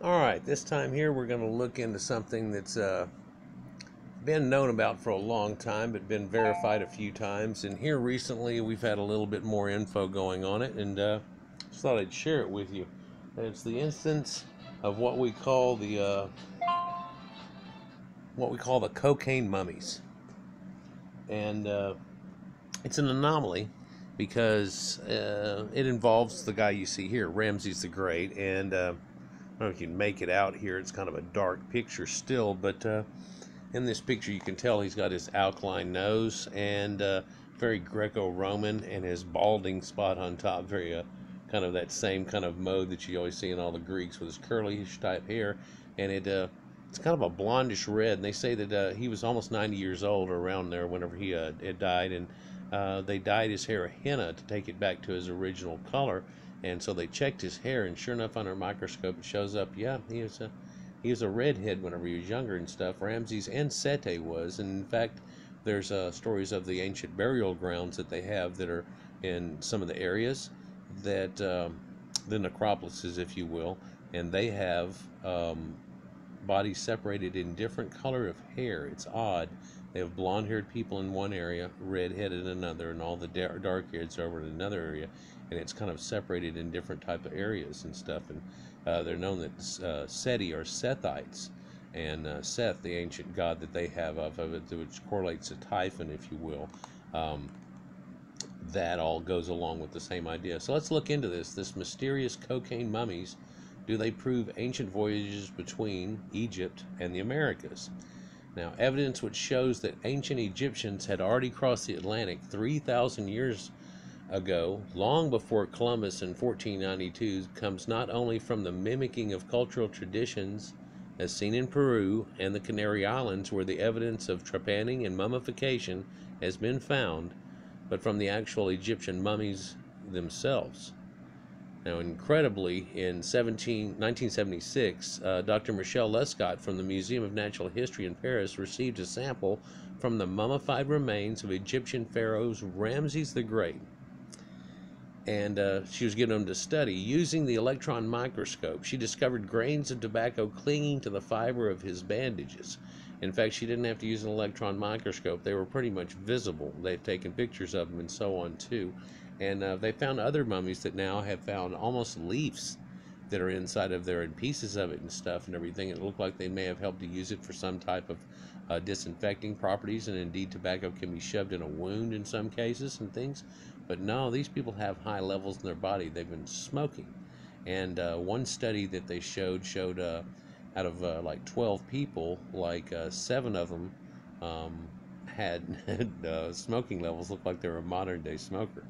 Alright, this time here we're going to look into something that's been known about for a long time but been verified a few times, and here recently we've had a little bit more info going on it, and just thought I'd share it with you. It's the instance of what we call the cocaine mummies, and it's an anomaly because it involves the guy you see here, Ramses the Great, and I don't know if you can make it out here. It's kind of a dark picture still, but in this picture you can tell he's got his alkaline nose and very Greco-Roman, and his balding spot on top, very kind of that same kind of mode that you always see in all the Greeks with his curly-ish type hair, and it's kind of a blondish red, and they say that he was almost 90 years old or around there whenever he had died, and they dyed his hair henna to take it back to his original color. And so they checked his hair, and sure enough, under a microscope, it shows up, yeah, he was a redhead whenever he was younger and stuff. Ramses and Sete was, and in fact, there's stories of the ancient burial grounds that they have that are in some of the areas that the necropolises, if you will, and they have bodies separated in different color of hair. It's odd. They have blonde-haired people in one area, red-headed in another, and all the dark-hairs over in another area, and it's kind of separated in different type of areas and stuff. And they're known that Seti are Sethites, and Seth, the ancient god that they have of it, which correlates to Typhon, if you will. That all goes along with the same idea. So let's look into this mysterious cocaine mummies. Do they prove ancient voyages between Egypt and the Americas? Now, evidence which shows that ancient Egyptians had already crossed the Atlantic 3,000 years ago, long before Columbus in 1492, comes not only from the mimicking of cultural traditions as seen in Peru and the Canary Islands, where the evidence of trepanning and mummification has been found, but from the actual Egyptian mummies themselves. Now, incredibly, in 1976, Dr. Michel Lescott from the Museum of Natural History in Paris received a sample from the mummified remains of Egyptian pharaohs Ramses the Great. And she was given them to study. Using the electron microscope, she discovered grains of tobacco clinging to the fiber of his bandages. In fact, she didn't have to use an electron microscope. They were pretty much visible. They've taken pictures of them and so on, too. And they found other mummies that now have found almost leaves that are inside of there and pieces of it and stuff and everything. It looked like they may have helped to use it for some type of disinfecting properties, and indeed tobacco can be shoved in a wound in some cases and things. But no, these people have high levels in their body. They've been smoking. And one study that they showed out of like 12 people, like 7 of them had smoking levels looked like they were a modern day smoker.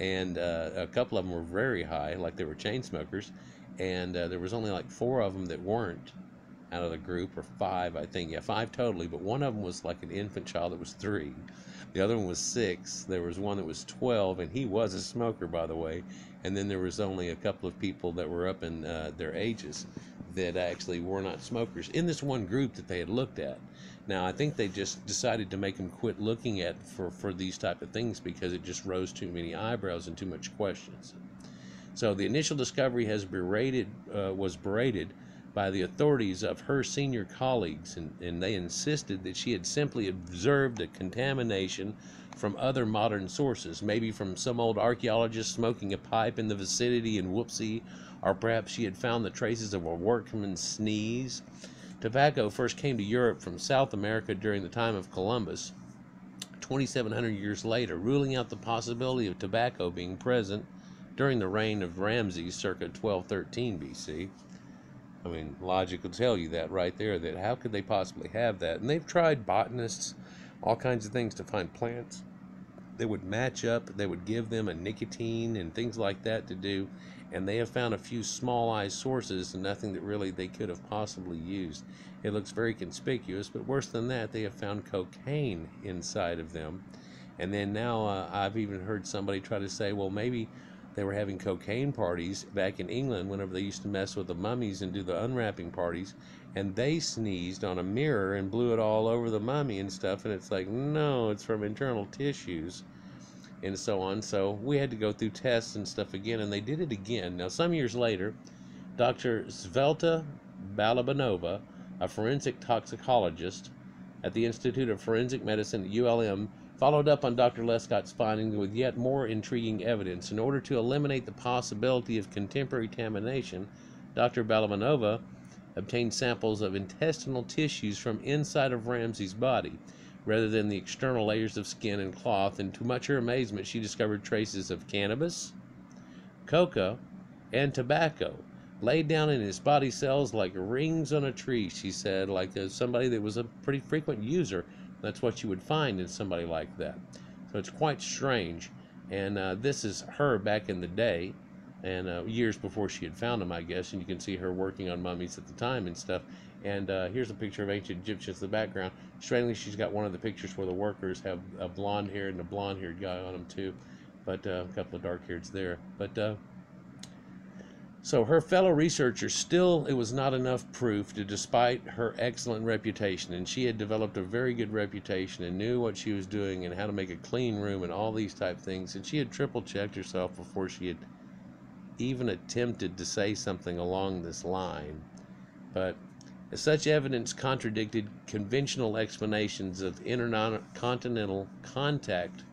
And a couple of them were very high, like they were chain smokers, and there was only like 4 of them that weren't out of the group, or 5, I think. Yeah, 5 totally, but one of them was like an infant child that was 3. The other one was 6. There was one that was 12, and he was a smoker, by the way. And then there was only a couple of people that were up in their ages that actually were not smokers in this one group that they had looked at. Now, I think they just decided to make them quit looking at for these type of things because it just rose too many eyebrows and too much questions. So the initial discovery was berated by the authorities of her senior colleagues, and they insisted that she had simply observed a contamination from other modern sources, maybe from some old archaeologist smoking a pipe in the vicinity and whoopsie, or perhaps she had found the traces of a workman's sneeze. Tobacco first came to Europe from South America during the time of Columbus, 2,700 years later, ruling out the possibility of tobacco being present during the reign of Ramses circa 1213 BC. I mean, logic will tell you that right there, that how could they possibly have that? And they've tried, botanists, all kinds of things to find plants that would match up. They would give them a nicotine and things like that to do, and they have found a few small-eyed sources and nothing that really they could have possibly used. It looks very conspicuous, but worse than that, they have found cocaine inside of them. And then now I've even heard somebody try to say, well, maybe they were having cocaine parties back in England whenever they used to mess with the mummies and do the unwrapping parties, and they sneezed on a mirror and blew it all over the mummy and stuff, and it's like, no, it's from internal tissues and so on. So we had to go through tests and stuff again, and they did it again. Now, some years later, Dr. Svelta Balabanova, a forensic toxicologist at the Institute of Forensic Medicine at ULM, followed up on Dr. Lescott's findings with yet more intriguing evidence. In order to eliminate the possibility of contemporary contamination, Dr. Balabanova obtained samples of intestinal tissues from inside of Ramses' body, rather than the external layers of skin and cloth, and to much her amazement, she discovered traces of cannabis, coca, and tobacco laid down in his body cells like rings on a tree, she said, like somebody that was a pretty frequent user. That's what you would find in somebody like that. So it's quite strange. And this is her back in the day, and years before she had found them, I guess. And you can see her working on mummies at the time and stuff. And here's a picture of ancient Egyptians in the background. Strangely, she's got one of the pictures where the workers have a blonde hair and a blonde haired guy on them too, but a couple of dark hairs there. But so her fellow researchers still, it was not enough proof to, despite her excellent reputation, and she had developed a very good reputation and knew what she was doing and how to make a clean room and all these type things, and she had triple checked herself before she had even attempted to say something along this line. But such evidence contradicted conventional explanations of intercontinental contact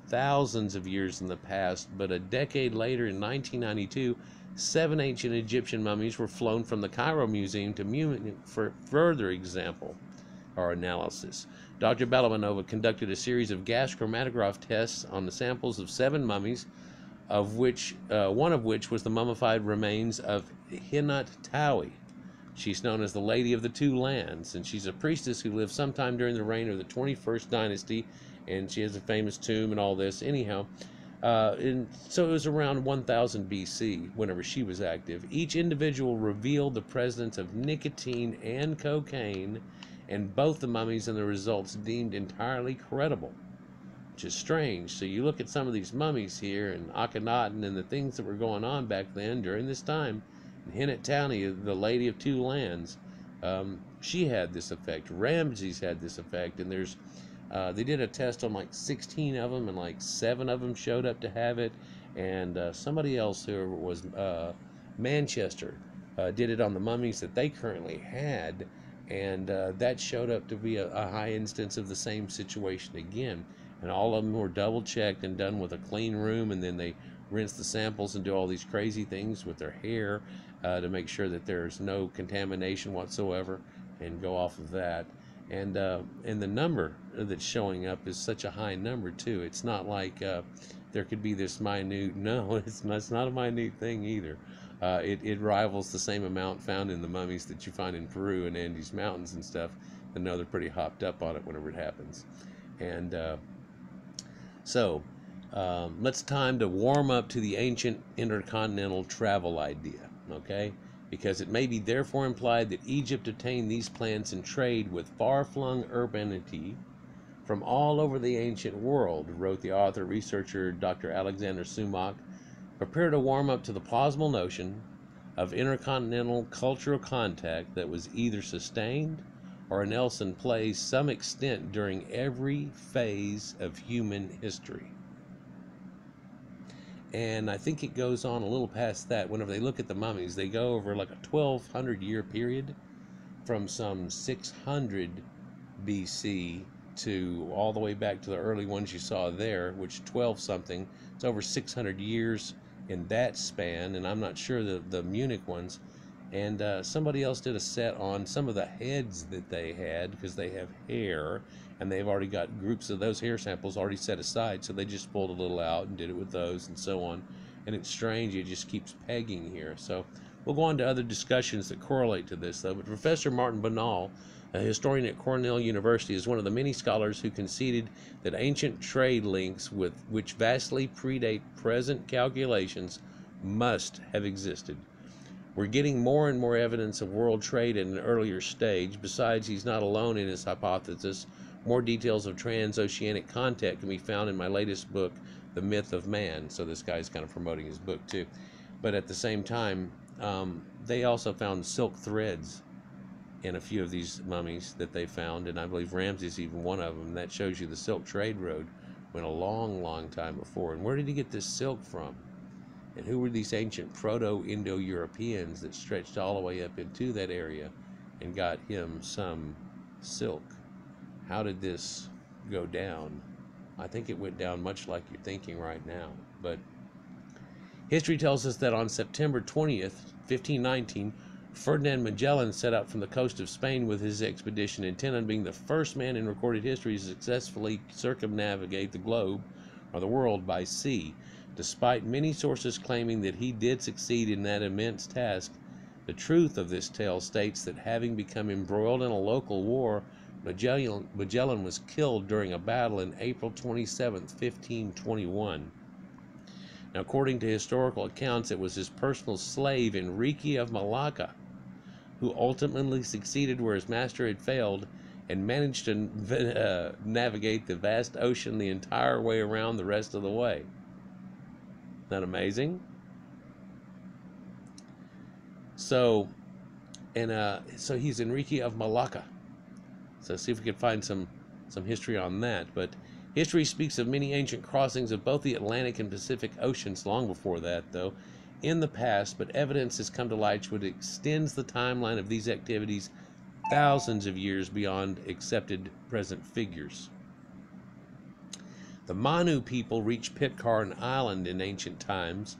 thousands of years in the past. But a decade later, in 1992, 7 ancient Egyptian mummies were flown from the Cairo Museum to Munich for further example or analysis. Dr. Balabanova conducted a series of gas chromatograph tests on the samples of 7 mummies, of which one of which was the mummified remains of Hinat Tawi. She's known as the Lady of the Two Lands, and she's a priestess who lived sometime during the reign of the 21st dynasty, and she has a famous tomb and all this. Anyhow, and so it was around 1000 BC whenever she was active. Each individual revealed the presence of nicotine and cocaine, and both the mummies and the results deemed entirely credible, which is strange. So you look at some of these mummies here and Akhenaten and the things that were going on back then during this time. Hinat Tawi, the Lady of Two Lands, she had this effect. Ramses had this effect, and there's they did a test on like 16 of them, and like 7 of them showed up to have it, and somebody else who was Manchester did it on the mummies that they currently had, and that showed up to be a high instance of the same situation again. And all of them were double checked and done with a clean room, and then they rinse the samples and do all these crazy things with their hair to make sure that there's no contamination whatsoever, and go off of that. And the number that's showing up is such a high number too. It's not like there could be this minute. No, it's not a minute thing either. It rivals the same amount found in the mummies that you find in Peru and Andes Mountains and stuff. And know they're pretty hopped up on it whenever it happens. And so let's time to warm up to the ancient intercontinental travel idea, okay? Because it may be therefore implied that Egypt obtained these plants in trade with far-flung urbanity from all over the ancient world, wrote the author researcher Dr. Alexander Sumak. Prepare to warm up to the plausible notion of intercontinental cultural contact that was either sustained or else in play some extent during every phase of human history. And I think it goes on a little past that. Whenever they look at the mummies, they go over like a 1200 year period from some 600 BC to all the way back to the early ones you saw there, which 12 something. It's over 600 years in that span, and I'm not sure the Munich ones. And somebody else did a set on some of the heads that they had, because they have hair, and they've already got groups of those hair samples already set aside, so they just pulled a little out and did it with those and so on. And it's strange, it just keeps pegging here. So we'll go on to other discussions that correlate to this, though. But Professor Martin Banal, a historian at Cornell University, is one of the many scholars who conceded that ancient trade links which vastly predate present calculations must have existed. We're getting more and more evidence of world trade at an earlier stage. Besides, he's not alone in his hypothesis. More details of transoceanic contact can be found in my latest book, The Myth of Man. So this guy's kind of promoting his book too. But at the same time, they also found silk threads in a few of these mummies that they found, and I believe Ramses even one of them. That shows you the silk trade road went a long, long time before. And where did he get this silk from? And who were these ancient Proto-Indo-Europeans that stretched all the way up into that area and got him some silk? How did this go down? I think it went down much like you're thinking right now. But history tells us that on September 20th, 1519, Ferdinand Magellan set out from the coast of Spain with his expedition, intent on being the first man in recorded history to successfully circumnavigate the globe, or the world, by sea. Despite many sources claiming that he did succeed in that immense task, the truth of this tale states that having become embroiled in a local war, Magellan was killed during a battle in April 27, 1521. Now, according to historical accounts, it was his personal slave, Enrique of Malacca, who ultimately succeeded where his master had failed and managed to navigate the vast ocean the entire way around the rest of the way. Isn't that amazing? So he's Enrique of Malacca. So see if we can find some history on that. But history speaks of many ancient crossings of both the Atlantic and Pacific Oceans long before that, though, in the past, but evidence has come to light which extends the timeline of these activities thousands of years beyond accepted present figures. The Manu people reached Pitcairn Island in ancient times.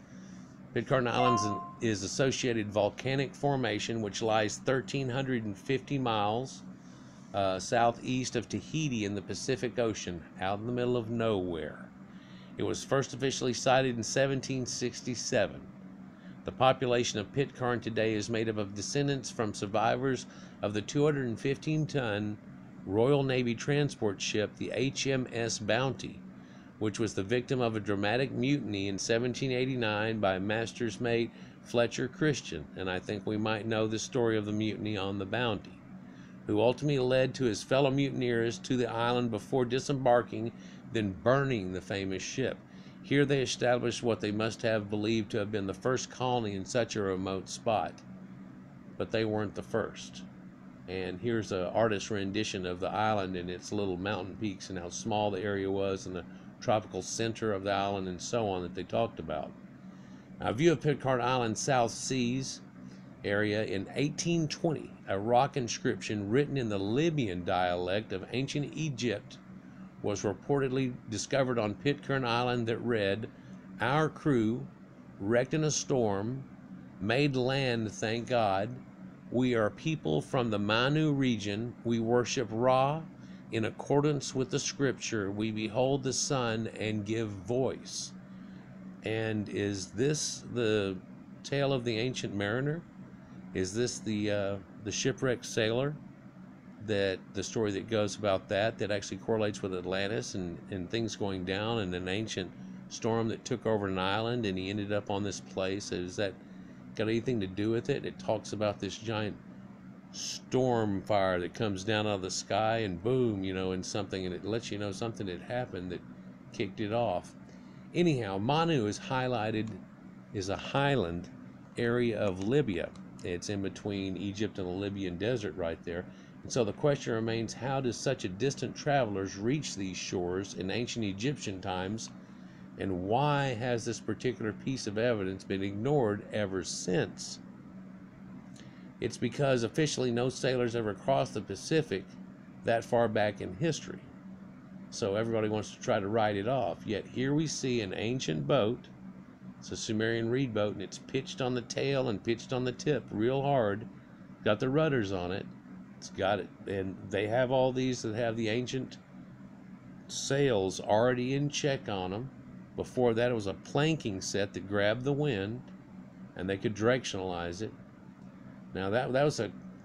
Pitcairn Island is associated volcanic formation which lies 1,350 miles southeast of Tahiti in the Pacific Ocean, out in the middle of nowhere. It was first officially sighted in 1767. The population of Pitcairn today is made up of descendants from survivors of the 215-ton Royal Navy transport ship, the HMS Bounty, which was the victim of a dramatic mutiny in 1789 by master's mate Fletcher Christian, and I think we might know the story of the mutiny on the Bounty, who ultimately led to his fellow mutineers to the island before disembarking, then burning the famous ship. Here they established what they must have believed to have been the first colony in such a remote spot. But they weren't the first. And here's an artist's rendition of the island and its little mountain peaks and how small the area was and the tropical center of the island and so on that they talked about. Now, a view of Pitcairn Island South Seas area in 1820, a rock inscription written in the Libyan dialect of ancient Egypt was reportedly discovered on Pitcairn Island that read, "Our crew, wrecked in a storm, made land, thank God. We are people from the Manu region. We worship Ra. In accordance with the scripture, we behold the sun and give voice." And is this the tale of the ancient mariner? Is this the shipwrecked sailor? That the story that goes about that actually correlates with Atlantis and things going down and an ancient storm that took over an island and he ended up on this place? Is that got anything to do with it? It talks about this giant storm fire that comes down out of the sky and boom, and something, and it lets you know something had happened that kicked it off. Anyhow, Manu is a highland area of Libya. It's in between Egypt and the Libyan desert right there. And so the question remains, how does such a distant travelers reach these shores in ancient Egyptian times, and why has this particular piece of evidence been ignored ever since? It's because officially no sailors ever crossed the Pacific that far back in history. So everybody wants to try to write it off. Yet here we see an ancient boat. It's a Sumerian Reed Boat, and it's pitched on the tail and pitched on the tip real hard. Got the rudders on it. It's got it, and they have all these that have the ancient sails already in check on them. Before that, it was a planking set that grabbed the wind, and they could directionalize it. Now that was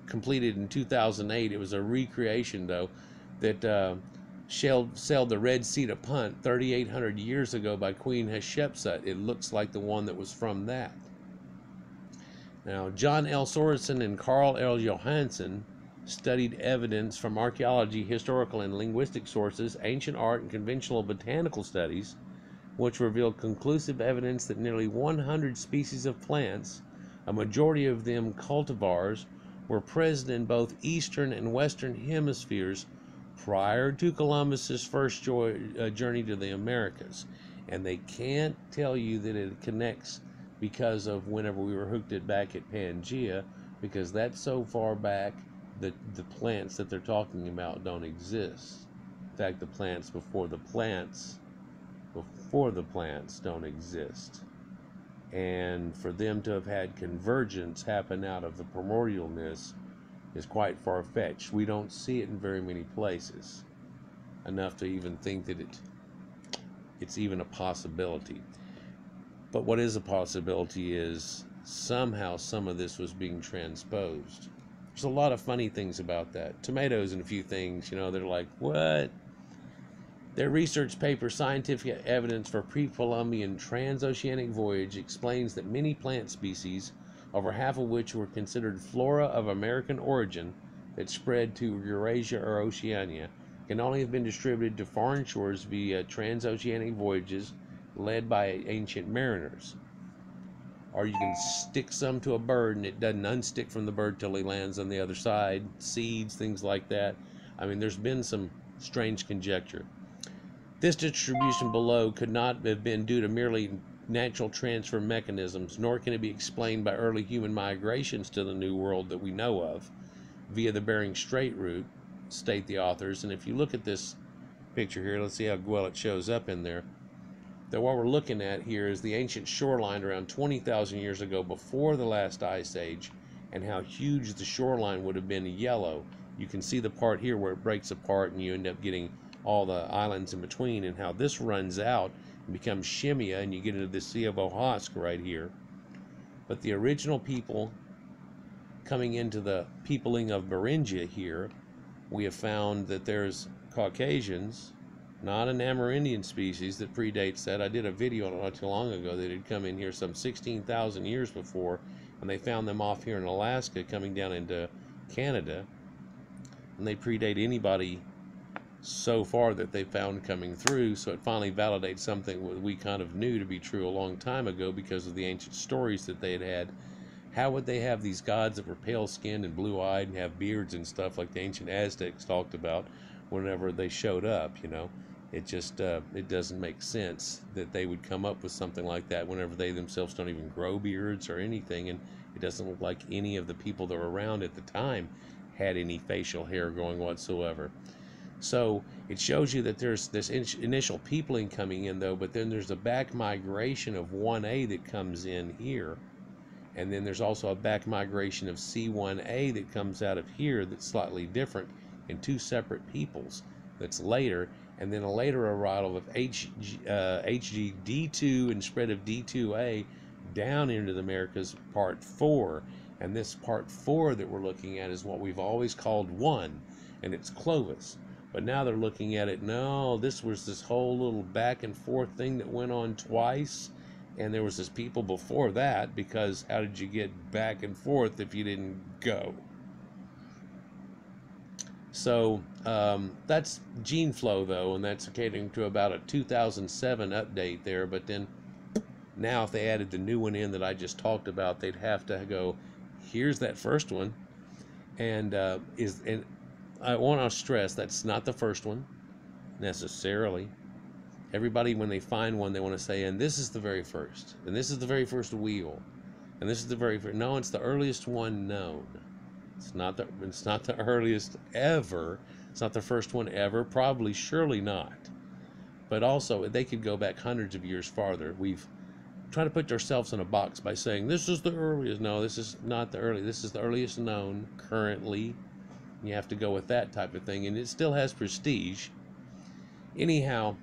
completed in 2008. It was a recreation, though, that sailed the Red Sea to Punt 3,800 years ago by Queen Hatshepsut. It looks like the one that was from that. Now, John L. Sorensen and Carl L. Johansson studied evidence from archaeology, historical and linguistic sources, ancient art, and conventional botanical studies, which revealed conclusive evidence that nearly 100 species of plants, a majority of them cultivars, were present in both eastern and western hemispheres prior to Columbus's first journey to the Americas. And they can't tell you that it connects because of whenever we were hooked it back at Pangea, because that's so far back that the plants that they're talking about don't exist. In fact, the plants don't exist. And for them to have had convergence happen out of the primordialness is quite far-fetched. We don't see it in very many places, enough to even think that it's even a possibility. But what is a possibility is somehow some of this was being transposed. There's a lot of funny things about that. Tomatoes and a few things, they're like, what? Their research paper, Scientific Evidence for Pre-Columbian Transoceanic Voyage, explains that many plant species, over half of which were considered flora of American origin that spread to Eurasia or Oceania, can only have been distributed to foreign shores via transoceanic voyages led by ancient mariners. Or you can stick some to a bird and it doesn't unstick from the bird till he lands on the other side. Seeds, things like that. I mean, there's been some strange conjecture. This distribution below could not have been due to merely natural transfer mechanisms, nor can it be explained by early human migrations to the New World that we know of via the Bering Strait route, state the authors. And if you look at this picture here, let's see how well it shows up in there. That what we're looking at here is the ancient shoreline around 20,000 years ago before the last ice age, and how huge the shoreline would have been yellow. You can see the part here where it breaks apart and you end up getting all the islands in between, and how this runs out and becomes Shimia, and you get into the Sea of Okhotsk right here. But the original people coming into the peopling of Beringia here, we have found that there's Caucasians, not an Amerindian species that predates that. I did a video not too long ago that had come in here some 16,000 years before, and they found them off here in Alaska coming down into Canada, and they predate anybody so far that they found coming through. So it finally validates something that we kind of knew to be true a long time ago because of the ancient stories that they had. How would they have these gods that were pale-skinned and blue-eyed and have beards and stuff like the ancient Aztecs talked about whenever they showed up? It just it doesn't make sense that they would come up with something like that whenever they themselves don't even grow beards or anything, and it doesn't look like any of the people that were around at the time had any facial hair growing whatsoever. So it shows you that there's this initial peopling coming in, though, but then there's a back migration of 1A that comes in here. And then there's also a back migration of C1A that comes out of here that's slightly different in two separate peoples that's later. And then a later arrival of HGD2 and spread of D2A down into the Americas, part 4. And this part 4 that we're looking at is what we've always called 1, and it's Clovis. But now they're looking at it, no, this was this whole little back and forth thing that went on twice, and there was this people before that, because how did you get back and forth if you didn't go? So that's gene flow, though, and that's according to about a 2007 update there. But then now if they added the new one in that I just talked about, they'd have to go, here's that first one, and I want to stress that's not the first one necessarily. Everybody, when they find one, they want to say, and this is the very first, and this is the very first wheel, and this is the very first. No, it's the earliest one known. It's not the earliest ever. It's not the first one ever. Probably, surely not. But also, they could go back hundreds of years farther. We've tried to put ourselves in a box by saying this is the earliest. No, this is not the earliest. This is the earliest known currently. You have to go with that type of thing, and it still has prestige. Anyhow,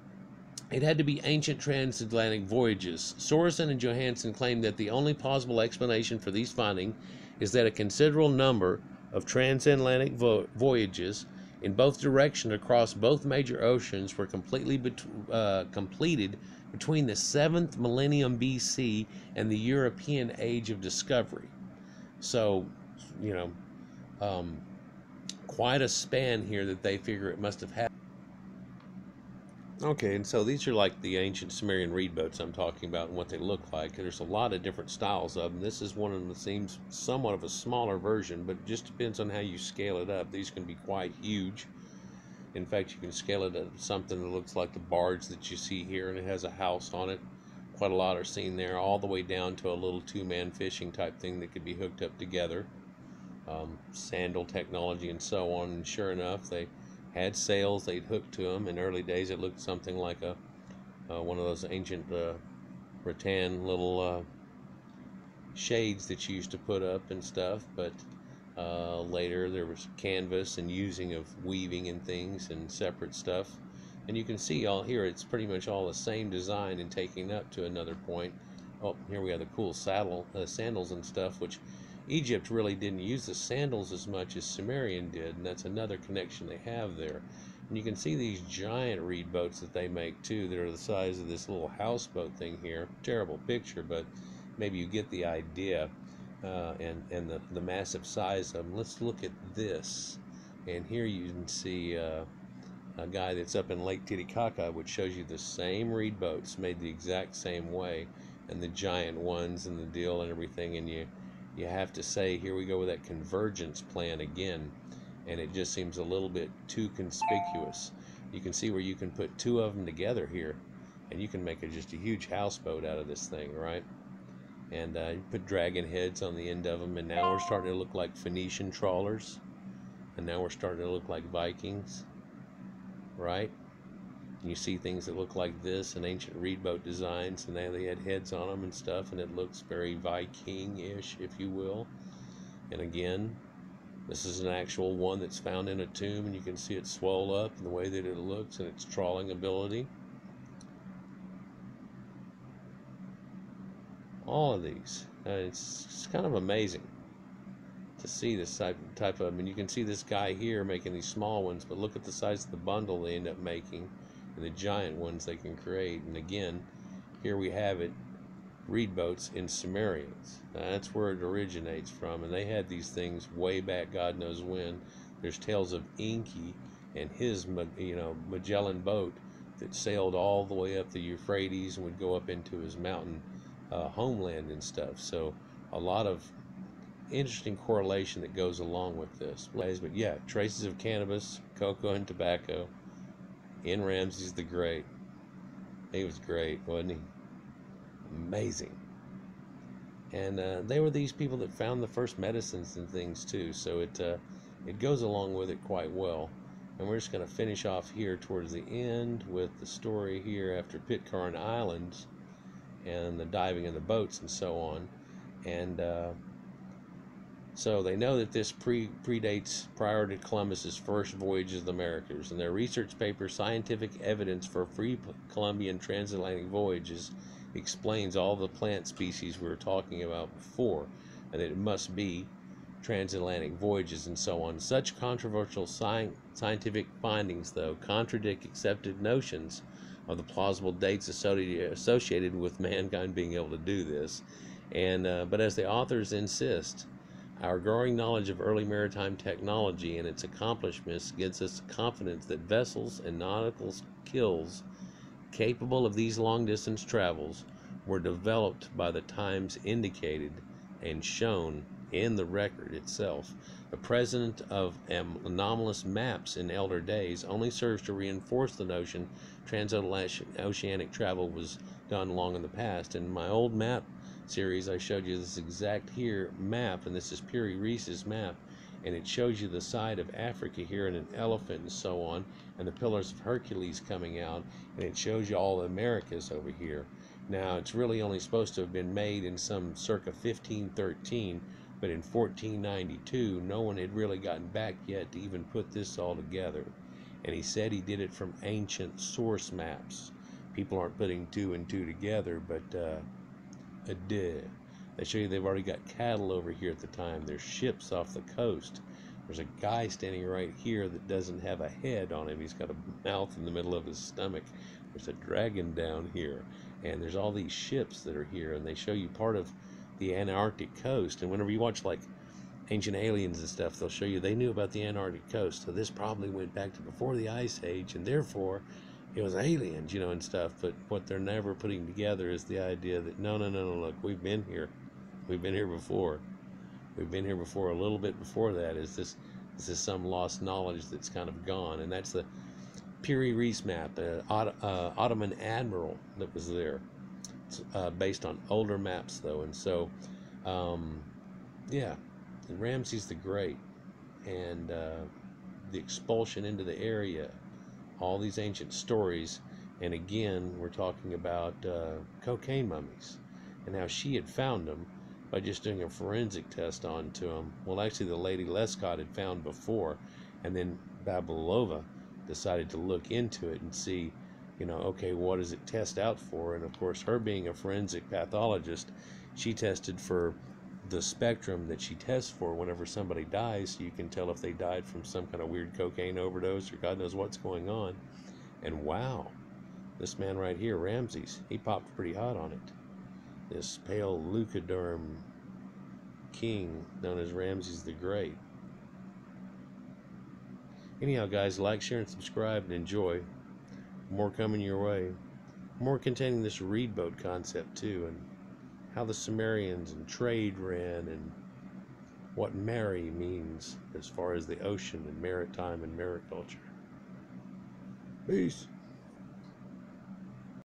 it had to be ancient transatlantic voyages. Sorensen and Johansen claimed that the only possible explanation for these findings is that a considerable number of transatlantic voyages in both directions across both major oceans were completed between the 7th millennium BC and the European Age of Discovery. So, quite a span here that they figure it must have happened. Okay, and so these are like the ancient Sumerian Reed Boats I'm talking about and what they look like. There's a lot of different styles of them. This is one of them that seems somewhat of a smaller version, but it just depends on how you scale it up. These can be quite huge. In fact, you can scale it up to something that looks like the barge that you see here, and it has a house on it. quite a lot are seen there, all the way down to a little two-man fishing type thing that could be hooked up together. Sandal technology and so on. And sure enough, they had sails they'd hooked to them. In early days, it looked something like a one of those ancient rattan little shades that you used to put up and stuff. But later there was canvas and using of weaving and things and separate stuff. And you can see all here, it's pretty much all the same design and taking up to another point. Oh, here we have the cool sandals and stuff, which Egypt really didn't use the sandals as much as Sumerian did, and that's another connection they have there. And you can see these giant reed boats that they make too, that are the size of this little houseboat thing here. Terrible picture, but maybe you get the idea, and the massive size of them. Let's look at this, and here you can see a guy that's up in Lake Titicaca, which shows you the same reed boats made the exact same way, and the giant ones and the deal and everything. And you have to say, here we go with that convergence plan again, and it just seems a little bit too conspicuous. You can see where you can put two of them together here, and you can make just a huge houseboat out of this thing, right? And you put dragon heads on the end of them, and now we're starting to look like Phoenician trawlers, and now we're starting to look like Vikings, right? And you see things that look like this and ancient reed boat designs, and they had heads on them and stuff, and it looks very Viking-ish, if you will. And again, this is an actual one that's found in a tomb, and you can see it swell up in the way that it looks and its trawling ability. All of these, it's kind of amazing to see this type of. I mean, you can see this guy here making these small ones, but look at the size of the bundle they end up making, and the giant ones they can create. And again, here we have it, reed boats in Sumerians. That's where it originates from, and they had these things way back, God knows when. There's tales of Enki and his, Magellan boat that sailed all the way up the Euphrates and would go up into his mountain homeland and stuff. So a lot of interesting correlation that goes along with this. But yeah, traces of cannabis, cocoa, and tobacco in Ramses the Great. He was great, wasn't he? Amazing. And they were these people that found the first medicines and things too, so it goes along with it quite well. And we're just going to finish off here towards the end with the story here after Pitcairn Islands and the diving in the boats and so on. And so they know that this predates prior to Columbus's first voyage of the Americas, and their research paper, Scientific Evidence for Pre-Columbian Transatlantic Voyages, explains all the plant species we were talking about before, and that it must be transatlantic voyages and so on. Such controversial scientific findings, though, contradict accepted notions of the plausible dates associated with mankind being able to do this. And but as the authors insist, our growing knowledge of early maritime technology and its accomplishments gives us confidence that vessels and nautical skills capable of these long-distance travels were developed by the times indicated and shown in the record itself. The presence of anomalous maps in elder days only serves to reinforce the notion transoceanic travel was done long in the past. In my old map series, I showed you this exact here map, and this is Piri Reis's map, and it shows you the side of Africa here and an elephant and so on, and the Pillars of Hercules coming out, and it shows you all the Americas over here. Now, it's really only supposed to have been made in some circa 1513, but in 1492, no one had really gotten back yet to even put this all together. And he said he did it from ancient source maps. People aren't putting two and two together, but they show you they've already got cattle over here at the time. There's ships off the coast. There's a guy standing right here that doesn't have a head on him. He's got a mouth in the middle of his stomach. There's a dragon down here. And there's all these ships that are here, and they show you part of the Antarctic coast. And whenever you watch like Ancient Aliens and stuff, they'll show you they knew about the Antarctic coast. So this probably went back to before the Ice Age, and therefore it was aliens, and stuff. But what they're never putting together is the idea that no, look, we've been here. We've been here before. We've been here before. A little bit before that is this is some lost knowledge that's kind of gone. And that's the Piri Reis map, Ottoman admiral that was there. based on older maps, though. And so, yeah, Ramses the Great and the expulsion into the area, all these ancient stories. And again, we're talking about cocaine mummies and how she had found them by just doing a forensic test onto them. Well, actually, the lady Lescott had found before, and then Babalova decided to look into it and see, okay, what does it test out for? And of course, her being a forensic pathologist, she tested for the spectrum that she tests for whenever somebody dies, so you can tell if they died from some kind of weird cocaine overdose or God knows what's going on. And wow, this man right here, Ramses, he popped pretty hot on it. This pale leucoderm king known as Ramses the Great. Anyhow, guys, like, share, and subscribe, and enjoy. More coming your way. More containing this reed boat concept, too, and how the Sumerians and trade ran, and what Mary means as far as the ocean and maritime and mariculture. Peace.